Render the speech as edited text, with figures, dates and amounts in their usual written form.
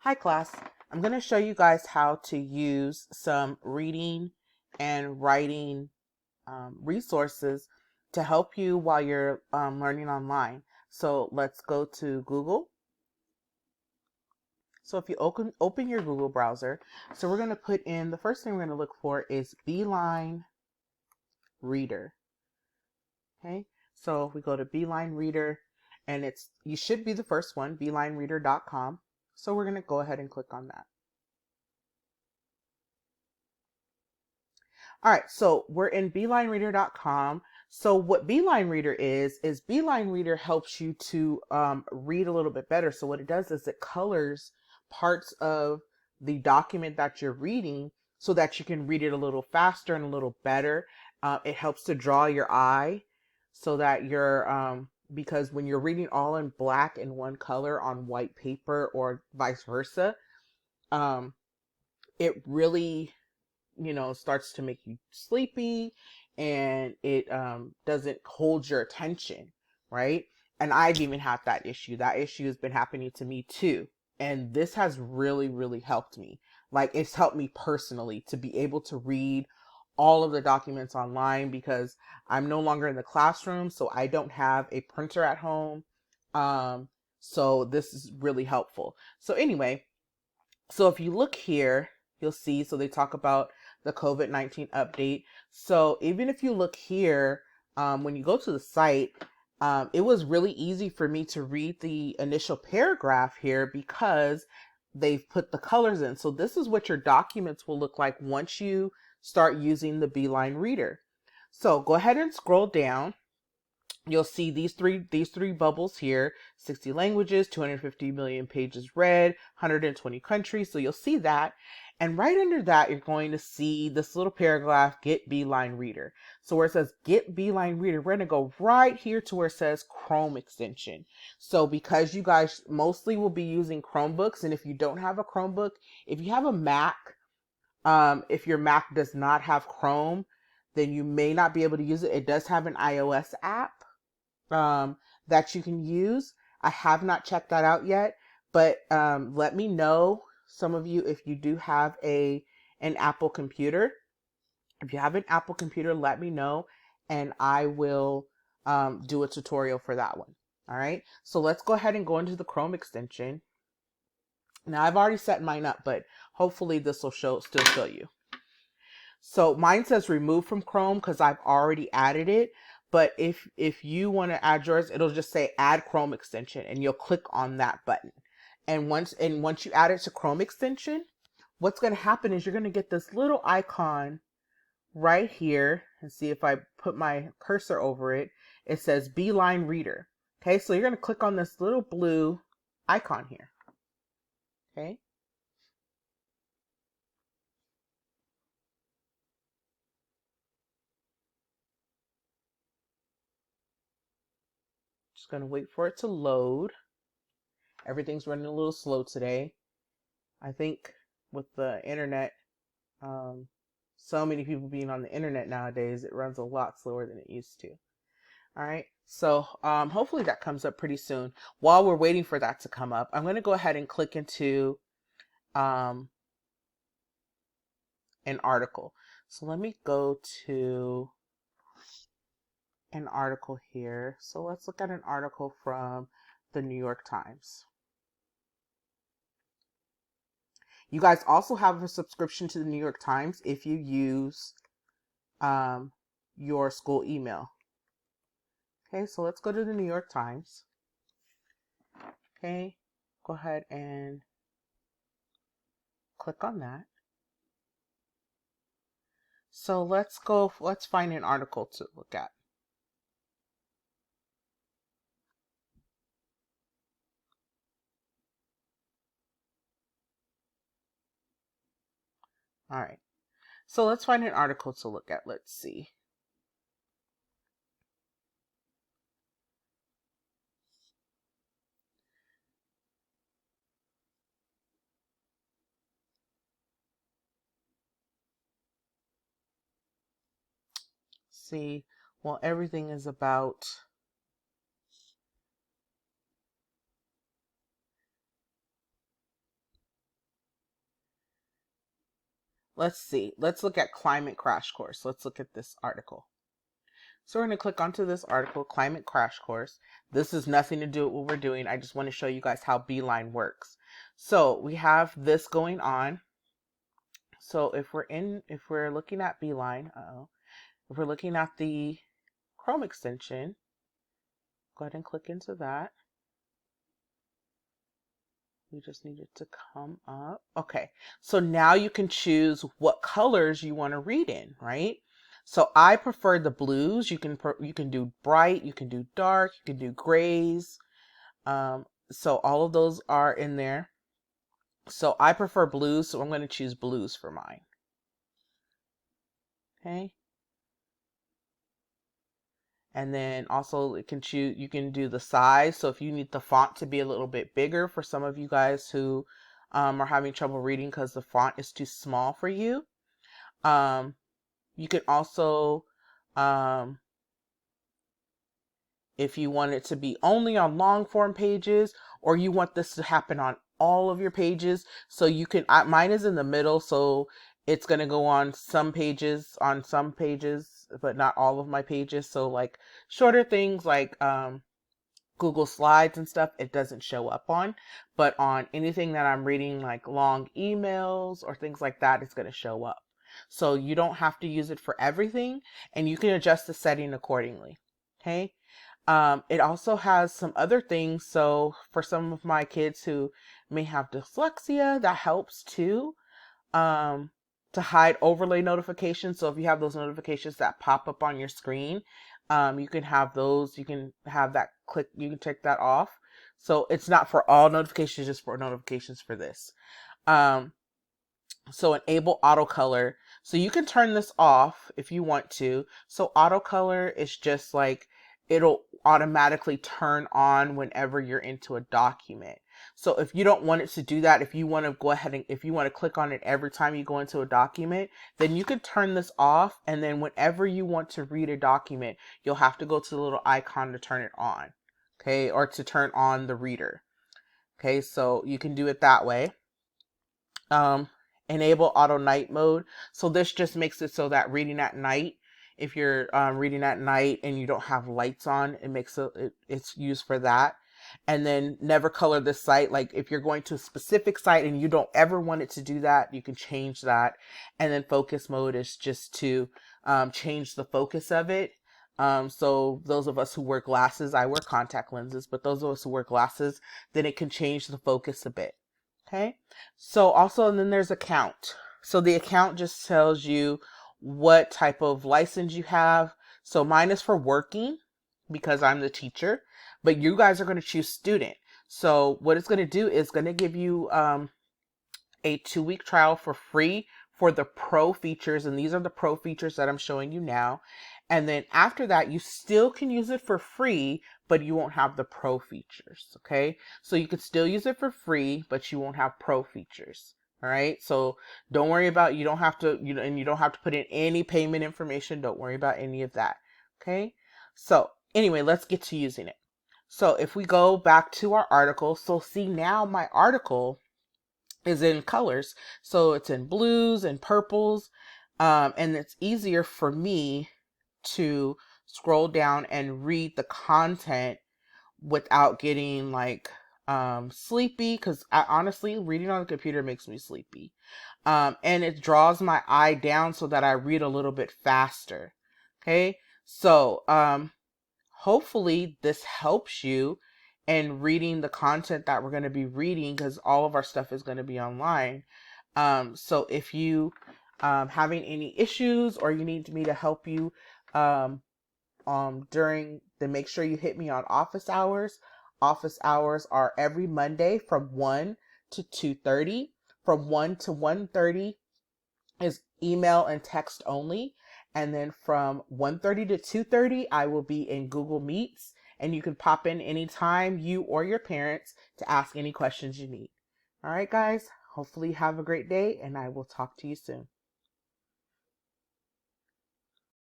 Hi class, I'm going to show you guys how to use some reading and writing resources to help you while you're learning online. So let's go to Google. So if you open your Google browser, so we're going to put in, the first thing we're going to look for is Beeline Reader. Okay, so if we go to Beeline Reader, and you should be the first one, beelinereader.com. So we're going to go ahead and click on that. All right, so we're in BeelineReader.com. So what Beeline Reader is Beeline Reader helps you to read a little bit better. So what it does is it colors parts of the document that you're reading so that you can read it a little faster and a little better. It helps to draw your eye so that because when you're reading all in black and one color on white paper or vice versa, um, it really starts to make you sleepy, and it doesn't hold your attention, right? And I've even had that issue. That issue has been happening to me too. And this has really, really helped me. Like, it's helped me personally to be able to read all of the documents online because I'm no longer in the classroom, so I don't have a printer at home. So this is really helpful. So anyway, so if you look here, you'll see, so they talk about the COVID-19 update. So even if you look here, when you go to the site, it was really easy for me to read the initial paragraph here because they've put the colors in. So this is what your documents will look like once you start using the Beeline Reader. So go ahead and scroll down. You'll see these three bubbles here: 60 languages, 250 million pages read, 120 countries. So you'll see that. And right under that, you're going to see this little paragraph, Get Beeline Reader. So where it says Get Beeline Reader, we're going to go right here to where it says Chrome extension. So because you guys mostly will be using Chromebooks, and if you don't have a Chromebook, if you have a Mac, if your Mac does not have Chrome, then you may not be able to use it. It does have an iOS app that you can use. I have not checked that out yet, but let me know, some of you, if you do have an Apple computer. If you have an Apple computer, let me know, and I will do a tutorial for that one. All right, so let's go ahead and go into the Chrome extension. Now I've already set mine up, but hopefully this will still show you. So mine says remove from Chrome because I've already added it. But if you want to add yours, it'll just say add Chrome extension, and you'll click on that button. And once you add it to Chrome extension, what's going to happen is you're going to get this little icon right here. And see, if I put my cursor over it, it says Beeline Reader. Okay, so you're going to click on this little blue icon here. Okay. Just going to wait for it to load. Everything's running a little slow today. I think with the internet, so many people being on the internet nowadays, it runs a lot slower than it used to. All right, so hopefully that comes up pretty soon. While we're waiting for that to come up, I'm going to go ahead and click into an article. So let me go to an article here. So let's look at an article from the New York Times. You guys also have a subscription to the New York Times if you use your school email. Okay, so let's go to the New York Times. Okay, go ahead and click on that. So let's find an article to look at. All right, so let's find an article to look at. Let's see. See, well, everything is about let's see. Let's look at climate crash course. Let's look at this article. So we're going to click onto this article, climate crash course. This has nothing to do with what we're doing. I just want to show you guys how Beeline works. So we have this going on. So if we're looking at Beeline, if we're looking at the Chrome extension, go ahead and click into that. We just need it to come up. Okay, so now you can choose what colors you want to read in, right? So I prefer the blues. You can do bright, you can do dark, you can do grays. So all of those are in there. So I prefer blues, so I'm going to choose blues for mine. Okay. And then also you can do the size. So if you need the font to be a little bit bigger for some of you guys who are having trouble reading because the font is too small for you. You can also, if you want it to be only on long form pages, or you want this to happen on all of your pages, so you can, mine is in the middle, so it's going to go on some pages, but not all of my pages. So like shorter things like Google Slides and stuff, it doesn't show up on, but on anything that I'm reading, like long emails or things like that, it's going to show up. So you don't have to use it for everything, and you can adjust the setting accordingly. Okay. It also has some other things. So for some of my kids who may have dyslexia, that helps too. To hide overlay notifications. So if you have those notifications that pop up on your screen, you can have those. You can have that click. You can take that off. So it's not for all notifications, just for notifications for this. So enable auto color. So you can turn this off if you want to. So auto color is just like, it'll automatically turn on whenever you're into a document. So if you don't want it to do that, if you want to go ahead and if you want to click on it every time you go into a document, then you can turn this off. And then whenever you want to read a document, you'll have to go to the little icon to turn it on. Okay. Or to turn on the reader. Okay. So you can do it that way. Enable auto night mode. So this just makes it so that reading at night, if you're reading at night and you don't have lights on, it makes it's used for that. And then never color this site. Like if you're going to a specific site and you don't ever want it to do that, you can change that. And then focus mode is just to change the focus of it. So those of us who wear glasses, I wear contact lenses, but those of us who wear glasses, then it can change the focus a bit. Okay. So also, and then there's account. So the account just tells you what type of license you have. So mine is for working because I'm the teacher, but you guys are going to choose student. So what it's going to do is going to give you a 2-week trial for free for the pro features. And these are the pro features that I'm showing you now. And then after that, you still can use it for free, but you won't have the pro features. Okay. So you could still use it for free, but you won't have pro features. All right. So don't worry about, you don't have to, and you don't have to put in any payment information. Don't worry about any of that. Okay. So anyway, let's get to using it. So if we go back to our article, so see now my article is in colors. So it's in blues and purples. And it's easier for me to scroll down and read the content without getting like sleepy, because honestly reading on the computer makes me sleepy, and it draws my eye down so that I read a little bit faster. Okay, so hopefully this helps you in reading the content that we're going to be reading, because all of our stuff is going to be online. So if you having any issues or you need me to help you during, then make sure you hit me on office hours. Office hours are every Monday from 1 to 2:30. From 1 to 1:30 is email and text only. And then from 1:30 to 2:30, I will be in Google Meets, and you can pop in anytime, you or your parents, to ask any questions you need. All right, guys, hopefully you have a great day, and I will talk to you soon.